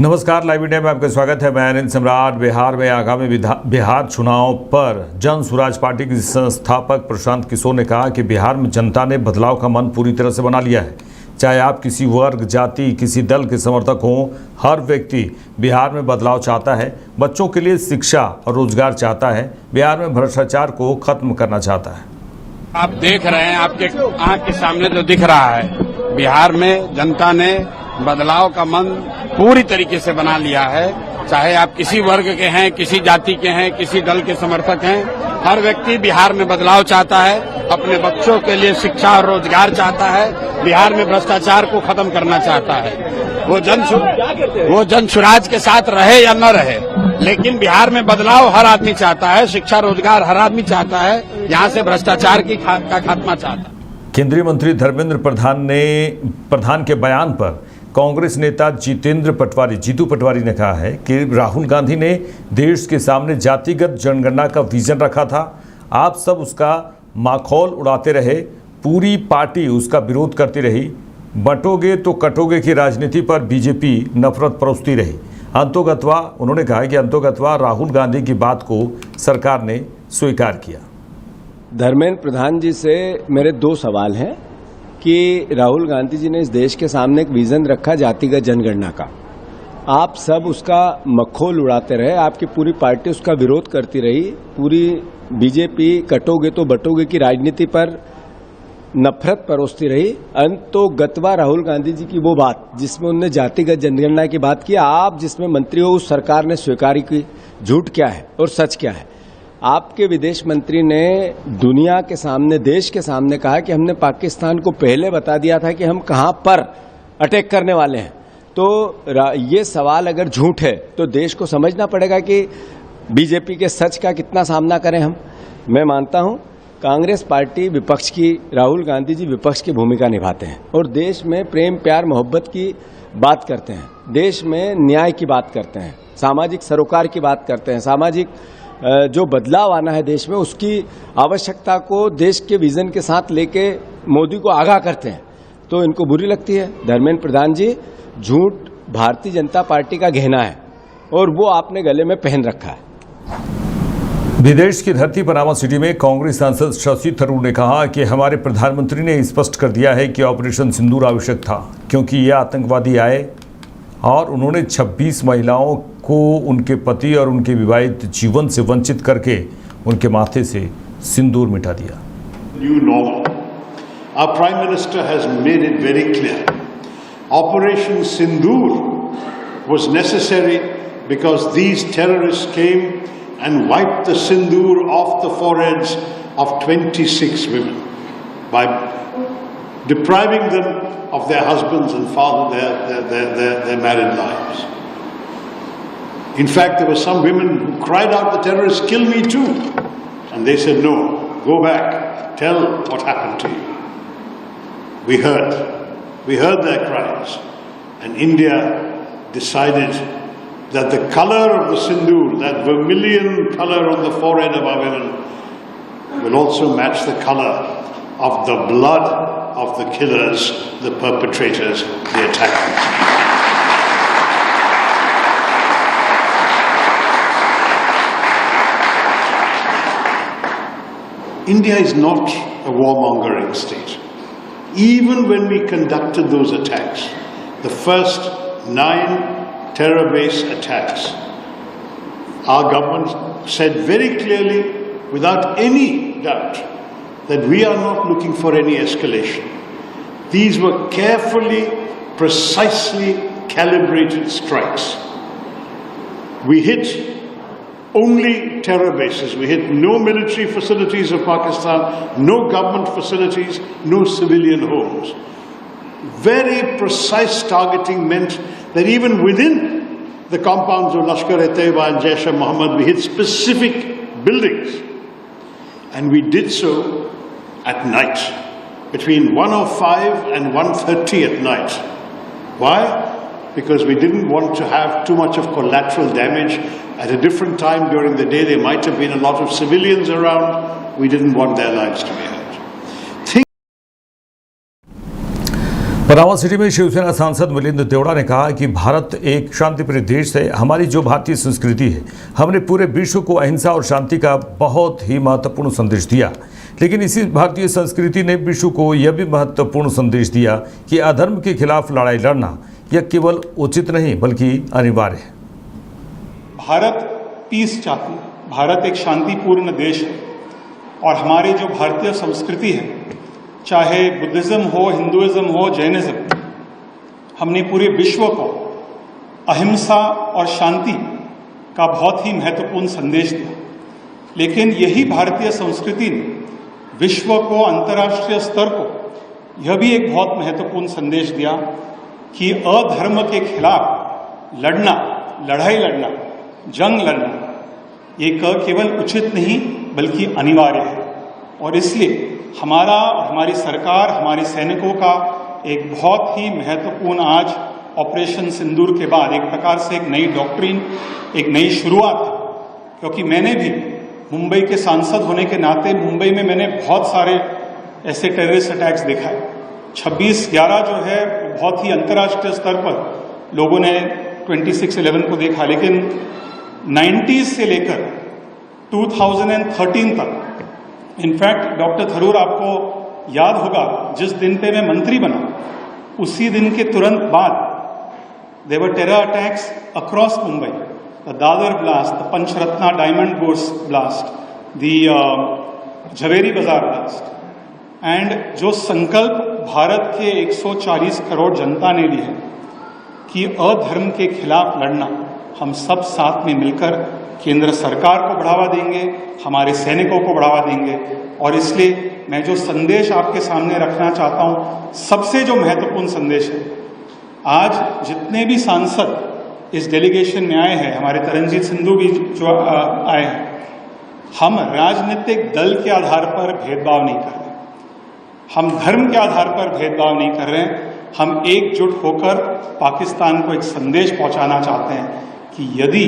नमस्कार, live India में आपका स्वागत है। मैं अनिल सम्राट। बिहार में आगामी बिहार चुनाव पर जन स्वराज पार्टी के संस्थापक प्रशांत किशोर ने कहा कि बिहार में जनता ने बदलाव का मन पूरी तरह से बना लिया है। चाहे आप किसी वर्ग, जाति, किसी दल के समर्थक हों, हर व्यक्ति बिहार में बदलाव चाहता है। बच्चों के लिए शिक्षा और रोजगार चाहता है। बिहार में भ्रष्टाचार को खत्म करना चाहता है। आप देख रहे हैं, आपके आंख के सामने जो दिख रहा है, बिहार में जनता ने बदलाव का मन पूरी तरीके से बना लिया है। चाहे आप किसी वर्ग के हैं, किसी जाति के हैं, किसी दल के समर्थक हैं, हर व्यक्ति बिहार में बदलाव चाहता है। अपने बच्चों के लिए शिक्षा और रोजगार चाहता है। बिहार में भ्रष्टाचार को खत्म करना चाहता है। वो जन स्वराज के साथ रहे या न रहे, लेकिन बिहार में बदलाव हर आदमी चाहता है। शिक्षा रोजगार हर आदमी चाहता है। यहाँ से भ्रष्टाचार का खात्मा चाहता है। केंद्रीय मंत्री धर्मेंद्र प्रधान के बयान पर कांग्रेस नेता जीतू पटवारी ने कहा है कि राहुल गांधी ने देश के सामने जातिगत जनगणना का विजन रखा था। आप सब उसका माखौल उड़ाते रहे। पूरी पार्टी उसका विरोध करती रही। बंटोगे तो कटोगे की राजनीति पर बीजेपी नफरत परोसती रही। उन्होंने कहा कि अंतोगत्वा राहुल गांधी की बात को सरकार ने स्वीकार किया। धर्मेंद्र प्रधान जी से मेरे दो सवाल हैं कि राहुल गांधी जी ने इस देश के सामने एक विजन रखा जातिगत जनगणना का। आप सब उसका मखौल उड़ाते रहे। आपकी पूरी पार्टी उसका विरोध करती रही। पूरी बीजेपी कटोगे तो बटोगे की राजनीति पर नफरत परोसती रही। अंतोगत्वा राहुल गांधी जी की वो बात जिसमें उन्होंने जातिगत जनगणना की बात की, आप जिसमें मंत्री हो, उस सरकार ने स्वीकार की। झूठ क्या है और सच क्या है? आपके विदेश मंत्री ने दुनिया के सामने, देश के सामने कहा कि हमने पाकिस्तान को पहले बता दिया था कि हम कहां पर अटैक करने वाले हैं। तो ये सवाल अगर झूठ है तो देश को समझना पड़ेगा कि बीजेपी के सच का कितना सामना करें हम। मैं मानता हूं कांग्रेस पार्टी विपक्ष की, राहुल गांधी जी विपक्ष की भूमिका निभाते हैं और देश में प्रेम, प्यार, मोहब्बत की बात करते हैं। देश में न्याय की बात करते हैं, सामाजिक सरोकार की बात करते हैं। सामाजिक जो बदलाव आना है देश में, उसकी आवश्यकता को देश के विजन के साथ लेके मोदी को आगाह करते हैं, तो इनको बुरी लगती है। धर्मेंद्र प्रधान जी, झूठ भारतीय जनता पार्टी का गहना है और वो आपने गले में पहन रखा है। विदेश की धरती पनामा सिटी में कांग्रेस सांसद शशि थरूर ने कहा कि हमारे प्रधानमंत्री ने स्पष्ट कर दिया है कि ऑपरेशन सिंदूर आवश्यक था, क्योंकि ये आतंकवादी आए और उन्होंने 26 महिलाओं को उनके पति और उनके विवाहित जीवन से वंचित करके उनके माथे से सिंदूर मिटा दिया। New normal. Our Prime Minister has made it very clear. Operation Sindoor was necessary because these terrorists came and wiped the sindoor off the foreheads of 26 women by depriving them of their husbands and their married lives. In fact, there were some women who cried out, "The terrorists kill me too." And they said, "No, go back, tell what happened to you." We heard their cries, and India decided that the color of the sindoor, that vermilion color on the forehead of our women, will also match the color of the blood of the killers, the perpetrators, the attackers. India is not a warmongering state. Even when we conducted those attacks, the first 9 terror-based attacks, our government said very clearly, without any doubt, that we are not looking for any escalation. These were carefully, precisely calibrated strikes. We hit only terror bases. We hit no military facilities of Pakistan, no government facilities, no civilian homes. Very precise targeting meant that even within the compounds of Lashkar-e-Taiba and Jaish-e-Mohammed, we hit specific buildings. And we did so at night, between 1:05 and 1:30 at night. Why? Because we didn't want to have too much of collateral damage. At a different time during the day, there might have been a lot of civilians around. We didn't want their lives to be hurt. Panama city में शिवसेना सांसद मिलिंद देवड़ा ने कहा कि भारत एक शांतिप्रिय देश है। हमारी जो भारतीय संस्कृति है, हमने पूरे विश्व को अहिंसा और शांति का बहुत ही महत्वपूर्ण संदेश दिया। लेकिन इसी भारतीय संस्कृति ने विश्व को यह भी महत्वपूर्ण संदेश दिया कि अधर्म के खिलाफ लड़ाई लड़ना यह केवल उचित नहीं बल्कि अनिवार्य है। भारत पीस चाहती है, भारत एक शांतिपूर्ण देश है और हमारी जो भारतीय संस्कृति है, चाहे बुद्धिज्म हो, हिंदुइज्म हो, जैनिज्म, हमने पूरे विश्व को अहिंसा और शांति का बहुत ही महत्वपूर्ण संदेश दिया। लेकिन यही भारतीय संस्कृति ने विश्व को, अंतर्राष्ट्रीय स्तर को यह भी एक बहुत महत्वपूर्ण संदेश दिया कि अधर्म के खिलाफ लड़ना, लड़ाई लड़ना, जंग लड़ना एक केवल उचित नहीं बल्कि अनिवार्य है। और इसलिए हमारा और हमारी सरकार, हमारे सैनिकों का एक बहुत ही महत्वपूर्ण आज ऑपरेशन सिंदूर के बाद एक प्रकार से एक नई डॉक्ट्रिन, एक नई शुरुआत है। क्योंकि मैंने भी मुंबई के सांसद होने के नाते मुंबई में मैंने बहुत सारे ऐसे टेररिस्ट अटैक्स देखा है। 26/11 जो है बहुत ही अंतर्राष्ट्रीय स्तर पर लोगों ने 26/11 को देखा, लेकिन 90s से लेकर 2013 तक, इनफैक्ट डॉक्टर थरूर आपको याद होगा जिस दिन पे मैं मंत्री बना उसी दिन के तुरंत बाद there were terror attacks across Mumbai, the Dadar blast, the Panchratna diamond bourse blast, the Zaveri bazaar blast. And जो संकल्प भारत के 140 करोड़ जनता ने लिया कि अधर्म के खिलाफ लड़ना, हम सब साथ में मिलकर केंद्र सरकार को बढ़ावा देंगे, हमारे सैनिकों को बढ़ावा देंगे। और इसलिए मैं जो संदेश आपके सामने रखना चाहता हूं, सबसे जो महत्वपूर्ण संदेश है, आज जितने भी सांसद इस डेलीगेशन में आए हैं, हमारे तरनजीत सिंधु भी जो आए हैं, हम राजनीतिक दल के आधार पर भेदभाव नहीं कर रहे, हम धर्म के आधार पर भेदभाव नहीं कर रहे हैं। हम एकजुट होकर पाकिस्तान को एक संदेश पहुंचाना चाहते हैं कि यदि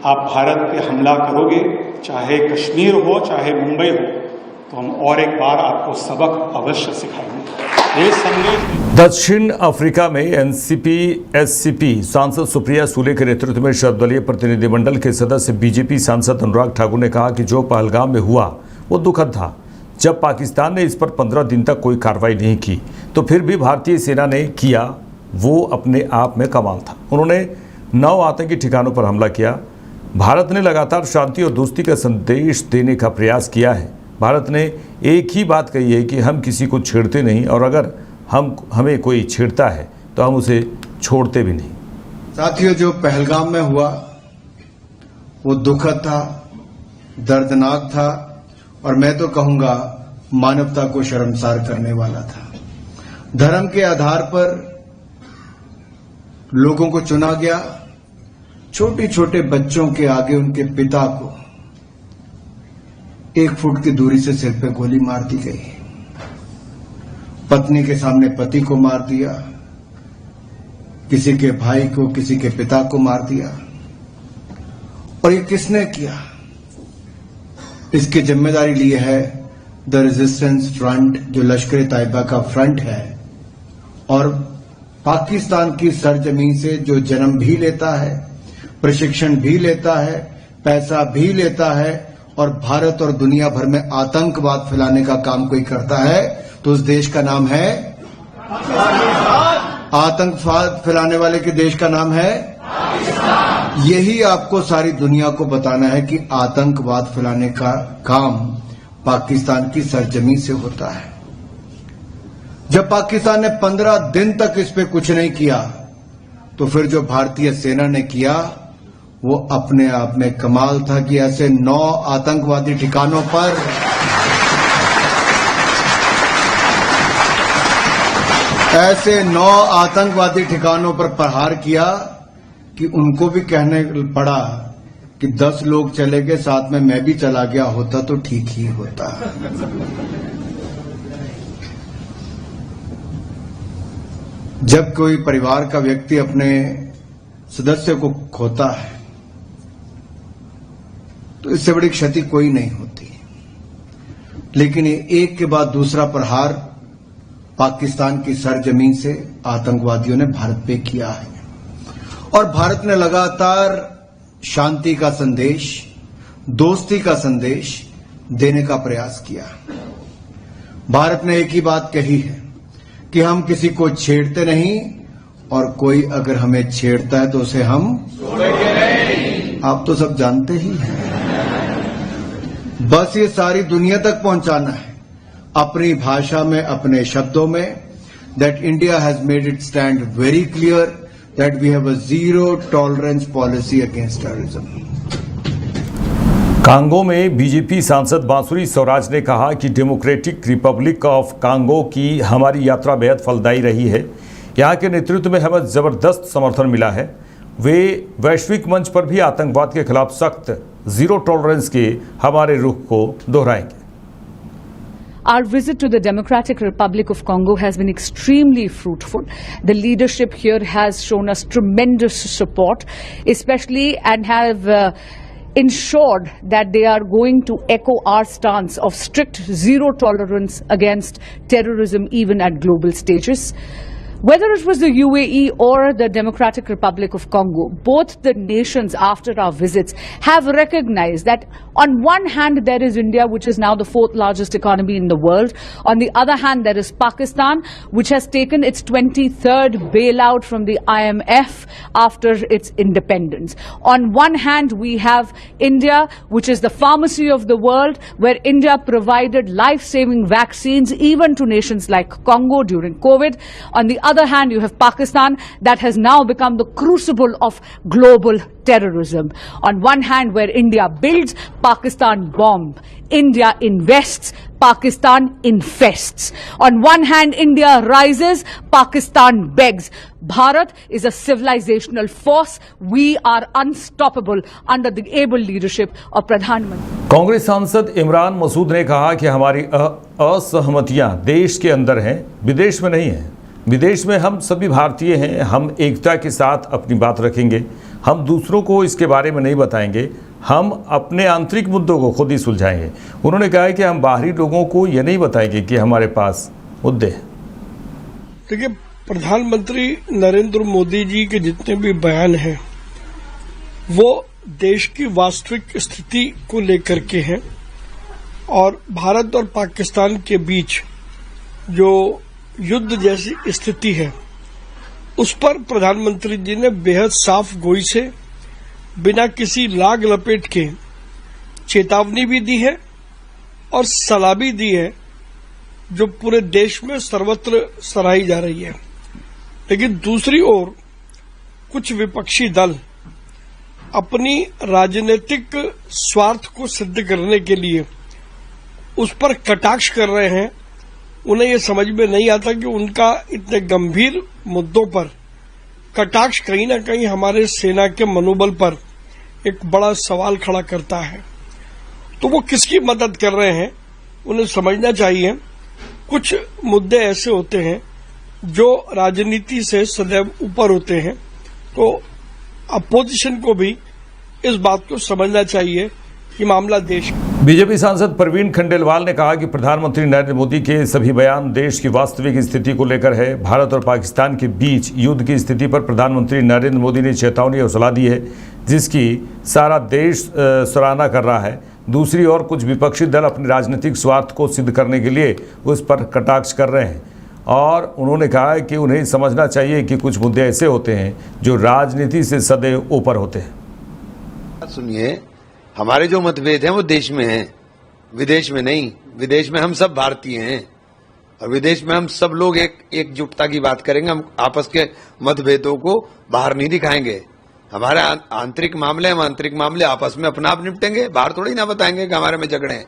आप भारत पे हमला करोगे, चाहे कश्मीर हो, चाहे मुंबई हो, तो हम और एक बार आपको सबक अवश्य सिखाएंगे। ये संदेश दक्षिण अफ्रीका में एनसीपी एससीपी सांसद सुप्रिया सूले के नेतृत्व में सर्वदलीय प्रतिनिधिमंडल के सदस्य बीजेपी सांसद अनुराग ठाकुर ने कहा कि जो पहलगाम में हुआ वो दुखद था। जब पाकिस्तान ने इस पर 15 दिन तक कोई कार्रवाई नहीं की तो फिर भी भारतीय सेना ने किया, वो अपने आप में कमाल था। उन्होंने 9 आतंकी ठिकानों पर हमला किया। भारत ने लगातार शांति और दोस्ती का संदेश देने का प्रयास किया है। भारत ने एक ही बात कही है कि हम किसी को छेड़ते नहीं और अगर हमें कोई छेड़ता है तो हम उसे छोड़ते भी नहीं। साथियों, जो पहलगाम में हुआ वो दुखद था, दर्दनाक था और मैं तो कहूंगा मानवता को शर्मसार करने वाला था। धर्म के आधार पर लोगों को चुना गया। छोटे छोटे बच्चों के आगे उनके पिता को 1 फुट की दूरी से सिर पे गोली मार दी गई। पत्नी के सामने पति को मार दिया, किसी के भाई को, किसी के पिता को मार दिया। और ये किसने किया? इसकी जिम्मेदारी ली है द रेजिस्टेंस फ्रंट, जो लश्कर तैयबा का फ्रंट है और पाकिस्तान की सरजमीन से जो जन्म भी लेता है, प्रशिक्षण भी लेता है, पैसा भी लेता है और भारत और दुनिया भर में आतंकवाद फैलाने का काम कोई करता है तो उस देश का नाम है आतंकवाद फैलाने वाले के देश का नाम है पाकिस्तान। यही आपको सारी दुनिया को बताना है कि आतंकवाद फैलाने का काम पाकिस्तान की सरजमीन से होता है। जब पाकिस्तान ने 15 दिन तक इस पे कुछ नहीं किया तो फिर जो भारतीय सेना ने किया वो अपने आप में कमाल था कि ऐसे 9 आतंकवादी ठिकानों पर प्रहार किया कि उनको भी कहने पड़ा कि 10 लोग चले गए, साथ में मैं भी चला गया होता तो ठीक ही होता। जब कोई परिवार का व्यक्ति अपने सदस्य को खोता है तो इससे बड़ी क्षति कोई नहीं होती, लेकिन ये एक के बाद दूसरा प्रहार पाकिस्तान की सरजमीन से आतंकवादियों ने भारत पे किया है और भारत ने लगातार शांति का संदेश, दोस्ती का संदेश देने का प्रयास किया। भारत ने एक ही बात कही है कि हम किसी को छेड़ते नहीं और कोई अगर हमें छेड़ता है तो उसे हम छोड़ेंगे नहीं। आप तो सब जानते ही हैं। बस ये सारी दुनिया तक पहुंचाना है अपनी भाषा में, अपने शब्दों में, that India has made it stand very clear that we have a zero tolerance policy against terrorism. Congo में बीजेपी सांसद बांसुरी स्वराज ने कहा कि डेमोक्रेटिक रिपब्लिक ऑफ कांगो की हमारी यात्रा बेहद फलदायी रही है। यहाँ के नेतृत्व में हमें जबरदस्त समर्थन मिला है। वे वैश्विक मंच पर भी आतंकवाद के खिलाफ सख्त जीरो टॉलरेंस के हमारे रुख को दोहराएंगे। Our visit to the Democratic Republic of Congo has been extremely fruitful. The leadership here has shown us tremendous support, especially and have ensured that they are going to echo our stance of strict zero tolerance against terrorism even at global stages. Whether it was the UAE or the Democratic Republic of Congo, both the nations after our visits have recognized that on one hand there is India, which is now the 4th largest economy in the world. On the other hand, there is Pakistan, which has taken its 23rd bailout from the IMF after its independence. On one hand, we have India, which is the pharmacy of the world, where India provided life-saving vaccines even to nations like Congo during COVID. On the other hand, you have Pakistan that has now become the crucible of global terrorism. On one hand, where India builds, Pakistan bombs. India invests, Pakistan infests. On one hand, India rises, Pakistan begs. Bharat is a civilizational force. We are unstoppable under the able leadership of Pradhan Mantri. Congress सांसद इमरान मसूद ने कहा कि हमारी असहमतियां देश के अंदर हैं, विदेश में नहीं हैं। विदेश में हम सभी भारतीय हैं, हम एकता के साथ अपनी बात रखेंगे, हम दूसरों को इसके बारे में नहीं बताएंगे, हम अपने आंतरिक मुद्दों को खुद ही सुलझाएंगे। उन्होंने कहा है कि हम बाहरी लोगों को ये नहीं बताएंगे कि हमारे पास मुद्दे हैं। देखिए, प्रधानमंत्री नरेंद्र मोदी जी के जितने भी बयान हैं वो देश की वास्तविक स्थिति को लेकर के हैं और भारत और पाकिस्तान के बीच जो युद्ध जैसी स्थिति है उस पर प्रधानमंत्री जी ने बेहद साफ गोई से बिना किसी लाग लपेट के चेतावनी भी दी है और सलाह भी दी है जो पूरे देश में सर्वत्र सराही जा रही है। लेकिन दूसरी ओर कुछ विपक्षी दल अपनी राजनीतिक स्वार्थ को सिद्ध करने के लिए उस पर कटाक्ष कर रहे हैं। उन्हें ये समझ में नहीं आता कि उनका इतने गंभीर मुद्दों पर कटाक्ष कहीं न कहीं हमारे सेना के मनोबल पर एक बड़ा सवाल खड़ा करता है। तो वो किसकी मदद कर रहे हैं उन्हें समझना चाहिए। कुछ मुद्दे ऐसे होते हैं जो राजनीति से सदैव ऊपर होते हैं, तो अपोजिशन को भी इस बात को समझना चाहिए कि मामला देश। बीजेपी सांसद प्रवीण खंडेलवाल ने कहा कि प्रधानमंत्री नरेंद्र मोदी के सभी बयान देश की वास्तविक स्थिति को लेकर है। भारत और पाकिस्तान के बीच युद्ध की स्थिति पर प्रधानमंत्री नरेंद्र मोदी ने चेतावनी और सलाह दी है, जिसकी सारा देश सराहना कर रहा है। दूसरी ओर कुछ विपक्षी दल अपने राजनीतिक स्वार्थ को सिद्ध करने के लिए उस पर कटाक्ष कर रहे हैं और उन्होंने कहा कि उन्हें समझना चाहिए कि कुछ मुद्दे ऐसे होते हैं जो राजनीति से सदैव ऊपर होते हैं। सुनिए, हमारे जो मतभेद हैं वो देश में हैं, विदेश में नहीं। विदेश में हम सब भारतीय हैं और विदेश में हम सब लोग एकजुटता की बात करेंगे। हम आपस के मतभेदों को बाहर नहीं दिखाएंगे। हमारे आंतरिक मामले हम आंतरिक मामले आपस में अपना आप निपटेंगे, बाहर थोड़ी ना बताएंगे कि हमारे में झगड़े हैं।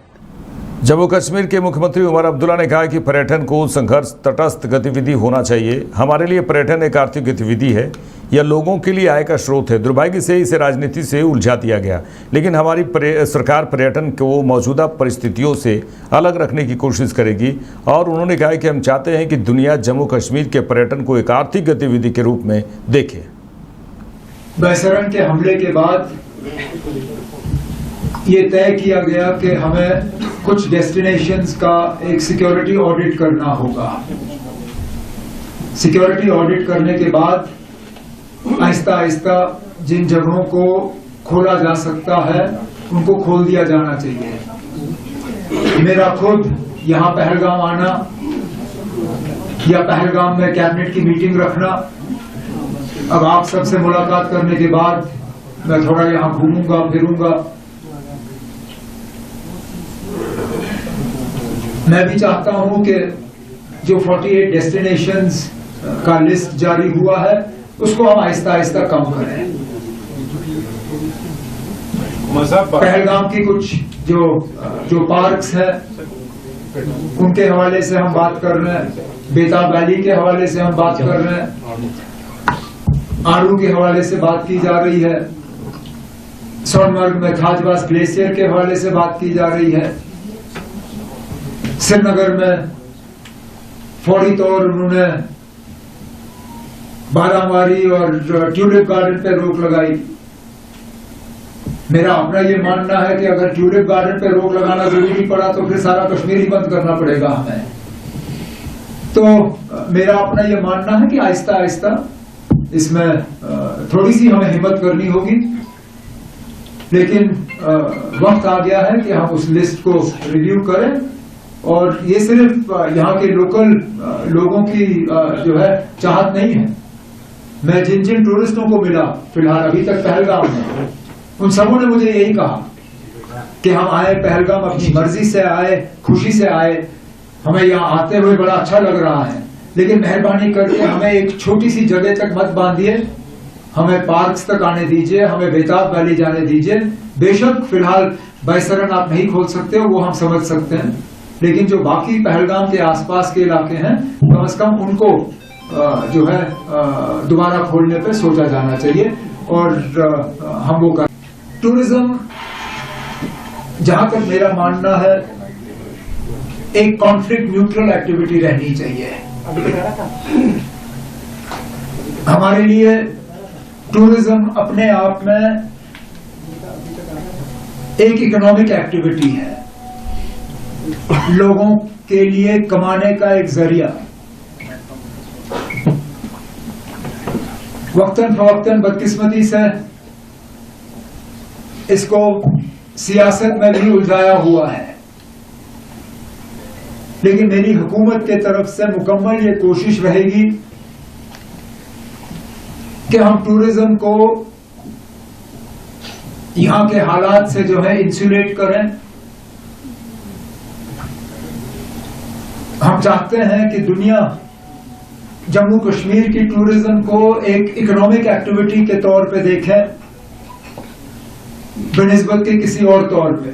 जम्मू कश्मीर के मुख्यमंत्री उमर अब्दुल्ला ने कहा कि पर्यटन को संघर्ष तटस्थ गतिविधि होना चाहिए। हमारे लिए पर्यटन एक आर्थिक गतिविधि है, यह लोगों के लिए आय का स्रोत है। दुर्भाग्य से इसे राजनीति से उलझा दिया गया, लेकिन हमारी सरकार पर्यटन को मौजूदा परिस्थितियों से अलग रखने की कोशिश करेगी। और उन्होंने कहा कि हम चाहते हैं कि दुनिया जम्मू कश्मीर के पर्यटन को एक आर्थिक गतिविधि के रूप में देखे। बैसरन के हमले के बाद ये तय किया गया कि हमें कुछ डेस्टिनेशंस का एक सिक्योरिटी ऑडिट करना होगा सिक्योरिटी ऑडिट करने के बाद आहिस्ता आहिस्ता जिन जगहों को खोला जा सकता है उनको खोल दिया जाना चाहिए। मेरा खुद यहाँ पहलगाम आना या पहलगाम में कैबिनेट की मीटिंग रखना, अब आप सबसे मुलाकात करने के बाद मैं थोड़ा यहाँ घूमूंगा फिरूंगा। मैं भी चाहता हूं कि जो 48 डेस्टिनेशंस का लिस्ट जारी हुआ है उसको हम आहिस्ता आहिस्ता कम करें। पहलगाम की कुछ जो पार्क्स हैं उनके हवाले से हम बात कर रहे हैं, बेताब वैली के हवाले से हम बात कर रहे हैं, आरू के हवाले से बात की जा रही है, सोनमर्ग में खाजवास ग्लेशियर के हवाले से बात की जा रही है, श्रीनगर में फौरी तौर उन्होंने बारामारी और ट्यूलिप गार्डन पे रोक लगाई। मेरा अपना ये मानना है कि अगर ट्यूलिप गार्डन पे रोक लगाना जरूरी पड़ा तो फिर सारा कश्मीर ही बंद करना पड़ेगा हमें। तो मेरा अपना ये मानना है कि आहिस्ता आहिस्ता इसमें थोड़ी सी हमें हिम्मत करनी होगी, लेकिन वक्त आ गया है कि हम उस लिस्ट को रिव्यू करें। और ये सिर्फ यहाँ के लोकल लोगों की जो है चाहत नहीं है। मैं जिन जिन टूरिस्टों को मिला फिलहाल अभी तक पहलगाम में, उन सबों ने मुझे यही कहा कि हम आए पहलगाम, अपनी मर्जी से आए, खुशी से आए, हमें यहाँ आते हुए बड़ा अच्छा लग रहा है, लेकिन मेहरबानी करके हमें एक छोटी सी जगह तक मत बांधिए, हमें पार्क्स तक आने दीजिए, हमें बेताब वैली जाने दीजिए। बेशक फिलहाल बैसरन आप नहीं खोल सकते हो, वो हम समझ सकते हैं, लेकिन जो बाकी पहलगाम के आसपास के इलाके हैं कम से कम उनको जो है दोबारा खोलने पे सोचा जाना चाहिए और हम वो कर। टूरिज्म जहां तक मेरा मानना है एक कॉन्फ्लिक्ट न्यूट्रल एक्टिविटी रहनी चाहिए। हमारे लिए टूरिज्म अपने आप में एक इकोनॉमिक एक्टिविटी है, लोगों के लिए कमाने का एक जरिया। वक्तन फवक्तन बदकिस्मती से इसको सियासत में भी उलझाया हुआ है, लेकिन मेरी हुकूमत के तरफ से मुकम्मल ये कोशिश रहेगी कि हम टूरिज्म को यहां के हालात से जो है इंसुलेट करें। हम चाहते हैं कि दुनिया जम्मू कश्मीर की टूरिज्म को एक इकोनॉमिक एक्टिविटी के तौर पे देखे बनिस्बत के किसी और तौर पे,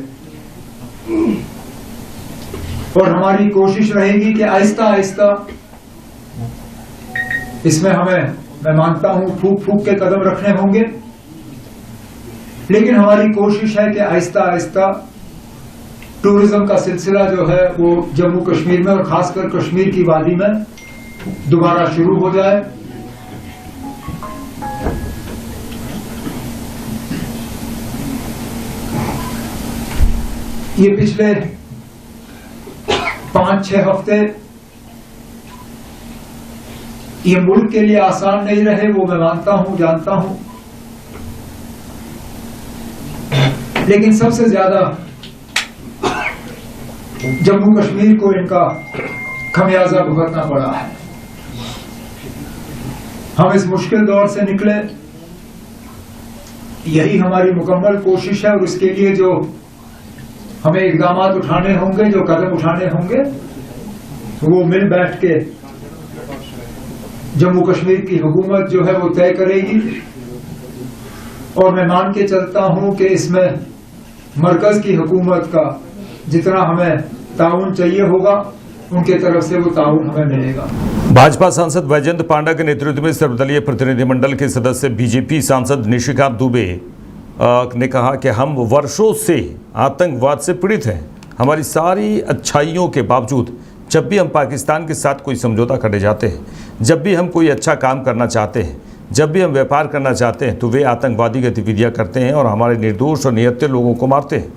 और हमारी कोशिश रहेगी कि आहिस्ता आहिस्ता इसमें हमें, मैं मानता हूं, फूक फूक के कदम रखने होंगे, लेकिन हमारी कोशिश है कि आहिस्ता आहिस्ता टूरिज्म का सिलसिला जो है वो जम्मू कश्मीर में और खासकर कश्मीर की वादी में दोबारा शुरू हो जाए। ये पिछले 5-6 हफ्ते ये मुल्क के लिए आसान नहीं रहे, वो मैं मानता हूं, जानता हूं, लेकिन सबसे ज्यादा जम्मू कश्मीर को इनका खमियाजा भुगतना पड़ा है। हम इस मुश्किल दौर से निकले, यही हमारी मुकम्मल कोशिश है, और इसके लिए जो हमें इकदाम उठाने होंगे, जो कदम उठाने होंगे, वो मिल बैठ के जम्मू कश्मीर की हुकूमत जो है वो तय करेगी। और मैं मान के चलता हूं कि इसमें मरकज की हुकूमत का जितना हमें ताउन चाहिए होगा, उनके तरफ से वो ताउन हमें मिलेगा। भाजपा सांसद वैजयंत पांडा के नेतृत्व में सर्वदलीय प्रतिनिधिमंडल के सदस्य बीजेपी सांसद निशिकांत दुबे ने कहा कि हम वर्षों से आतंकवाद से पीड़ित हैं। हमारी सारी अच्छाइयों के बावजूद जब भी हम पाकिस्तान के साथ कोई समझौता करने जाते हैं, जब भी हम कोई अच्छा काम करना चाहते हैं, जब भी हम व्यापार करना चाहते हैं, तो वे आतंकवादी गतिविधियां करते हैं और हमारे निर्दोष और निहत्थे लोगों को मारते हैं।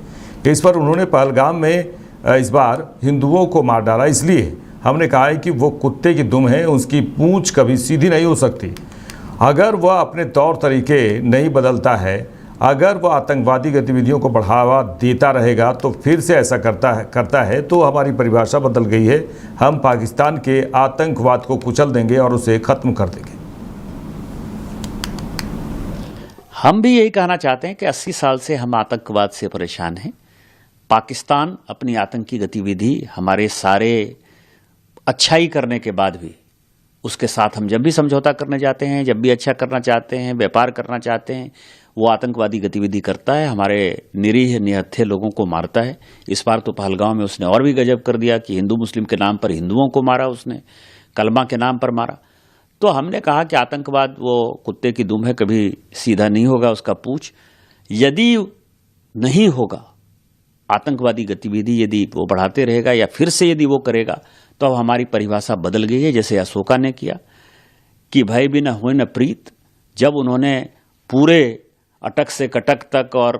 इस पर उन्होंने पहलगाम में इस बार हिंदुओं को मार डाला, इसलिए हमने कहा है कि वो कुत्ते की दुम है, उसकी पूंछ कभी सीधी नहीं हो सकती। अगर वह अपने तौर तरीके नहीं बदलता है, अगर वह आतंकवादी गतिविधियों को बढ़ावा देता रहेगा तो फिर से ऐसा करता है तो हमारी परिभाषा बदल गई है। हम पाकिस्तान के आतंकवाद को कुचल देंगे और उसे खत्म कर देंगे। हम भी यही कहना चाहते हैं कि 80 साल से हम आतंकवाद से परेशान हैं। पाकिस्तान अपनी आतंकी गतिविधि हमारे सारे अच्छाई करने के बाद भी उसके साथ हम जब भी समझौता करने जाते हैं, जब भी अच्छा करना चाहते हैं, व्यापार करना चाहते हैं, वो आतंकवादी गतिविधि करता है, हमारे निरीह निहत्थे लोगों को मारता है। इस बार तो पहलगांव में उसने और भी गजब कर दिया कि हिंदू मुस्लिम के नाम पर हिंदुओं को मारा, उसने कलमा के नाम पर मारा। तो हमने कहा कि आतंकवाद वो कुत्ते की दुम है, कभी सीधा नहीं होगा उसका पूंछ। यदि नहीं होगा आतंकवादी गतिविधि, यदि वो बढ़ाते रहेगा या फिर से यदि वो करेगा तो अब हमारी परिभाषा बदल गई है, जैसे अशोका ने किया कि भय भी न हुए न प्रीत। जब उन्होंने पूरे अटक से कटक तक और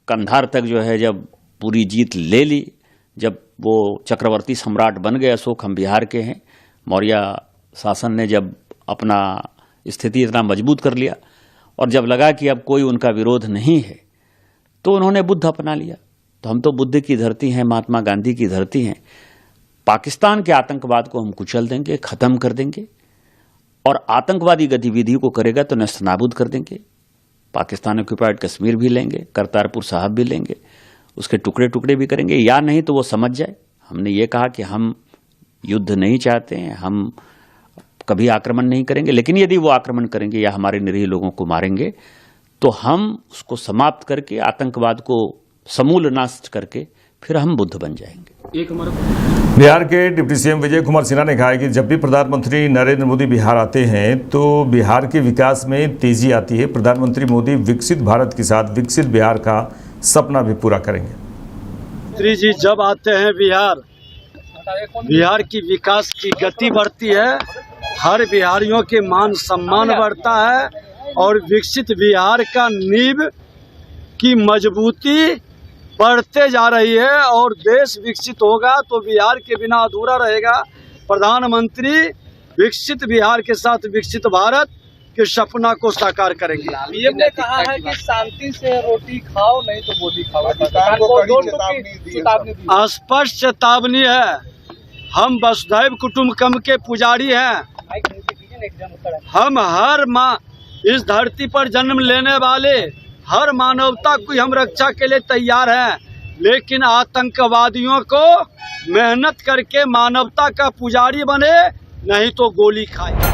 कंधार तक जो है जब पूरी जीत ले ली, जब वो चक्रवर्ती सम्राट बन गए अशोक, हम बिहार के हैं, मौर्य शासन ने जब अपना स्थिति इतना मजबूत कर लिया और जब लगा कि अब कोई उनका विरोध नहीं है तो उन्होंने बुद्ध अपना लिया। तो हम तो बुद्ध की धरती हैं, महात्मा गांधी की धरती हैं। पाकिस्तान के आतंकवाद को हम कुचल देंगे, खत्म कर देंगे, और आतंकवादी गतिविधि को करेगा तो नस्तनाबूद कर देंगे। पाकिस्तान ऑक्युपाइड कश्मीर भी लेंगे, करतारपुर साहब भी लेंगे, उसके टुकड़े टुकड़े भी करेंगे, या नहीं तो वो समझ जाए। हमने ये कहा कि हम युद्ध नहीं चाहते हैं, हम कभी आक्रमण नहीं करेंगे, लेकिन यदि वो आक्रमण करेंगे या हमारे निरीह लोगों को मारेंगे तो हम उसको समाप्त करके, आतंकवाद को समूल नाश करके फिर हम बुद्ध बन जाएंगे। बिहार के डिप्टी सीएम विजय कुमार सिन्हा ने कहा है कि जब भी प्रधानमंत्री नरेंद्र मोदी बिहार आते हैं तो बिहार के विकास में तेजी आती है। प्रधानमंत्री मोदी विकसित भारत के साथ विकसित बिहार का सपना भी पूरा करेंगे। मंत्री जी जब आते हैं बिहार की विकास की गति बढ़ती है, हर बिहारियों के मान सम्मान बढ़ता है और विकसित बिहार का नींव की मजबूती बढ़ते जा रही है और देश विकसित होगा तो बिहार के बिना अधूरा रहेगा। प्रधानमंत्री विकसित बिहार के साथ विकसित भारत के सपना को साकार करेंगे। पीएम ने कहा है कि शांति से रोटी खाओ नहीं तो गोली खाओ। स्पष्ट चेतावनी है। हम वसुधैव कुटुंबकम के पुजारी हैं। हम हर माँ इस धरती पर जन्म लेने वाले हर मानवता की हम रक्षा के लिए तैयार हैं, लेकिन आतंकवादियों को मेहनत करके मानवता का पुजारी बने नहीं तो गोली खाए।